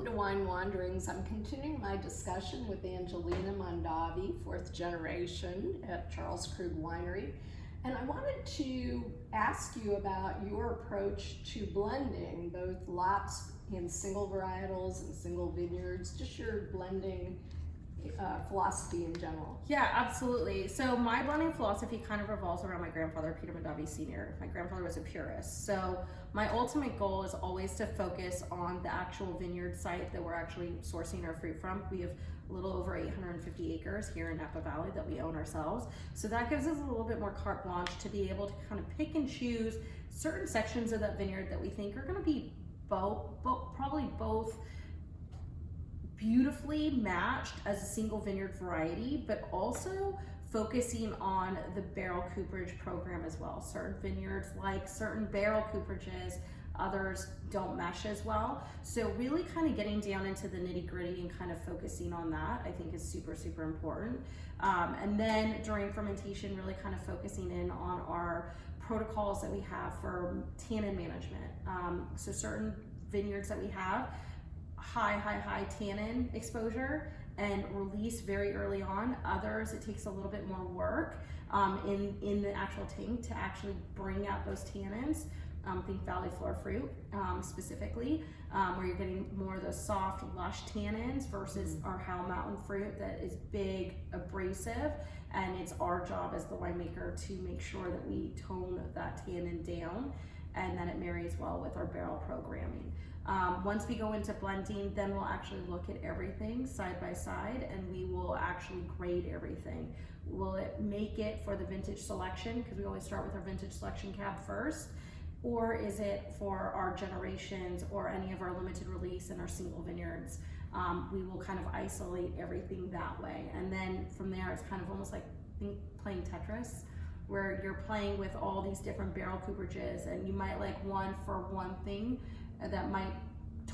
to Wine Wanderings. I'm continuing my discussion with Angelina Mondavi, fourth generation at Charles Krug Winery. And I wanted to ask you about your approach to blending both lots in single varietals and single vineyards, just your blending philosophy in general. Yeah, absolutely. So my blending philosophy kind of revolves around my grandfather, Peter Mondavi Sr. My grandfather was a purist. So my ultimate goal is always to focus on the actual vineyard site that we're actually sourcing our fruit from. We have a little over 850 acres here in Napa Valley that we own ourselves. So that gives us a little bit more carte blanche to be able to kind of pick and choose certain sections of that vineyard that we think are going to be probably both beautifully matched as a single vineyard variety, but also focusing on the barrel cooperage program as well. Certain vineyards like certain barrel cooperages, others don't mesh as well. So really kind of getting down into the nitty gritty and kind of focusing on that, I think is super, super important. And then during fermentation, really kind of focusing in on our protocols that we have for tannin management. So certain vineyards that we have, high tannin exposure and release very early on. Others, it takes a little bit more work in the actual tank to actually bring out those tannins. Think valley floor fruit specifically, where you're getting more of those soft, lush tannins versus our Howell Mountain fruit that is big, abrasive, and it's our job as the winemaker to make sure that we tone that tannin down and that it marries well with our barrel programming. Once we go into blending, then we'll actually look at everything side by side and we will actually grade everything. Will it make it for the vintage selection? Because we always start with our vintage selection cab first. Or is it for our generations or any of our limited release and our single vineyards? We will kind of isolate everything that way. And then from there, it's kind of almost like playing Tetris, where you're playing with all these different barrel cooperages and you might like one for one thing that might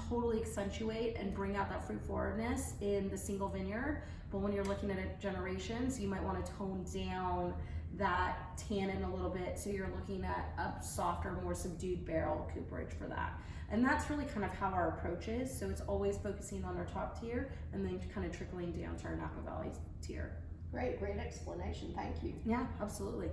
totally accentuate and bring out that fruit forwardness in the single vineyard. But when you're looking at it generations, you might want to tone down that tannin a little bit, so you're looking at a softer, more subdued barrel cooperage for that. And that's really kind of how our approach is. So it's always focusing on our top tier and then kind of trickling down to our Napa Valley tier. Great explanation, thank you. Yeah, absolutely.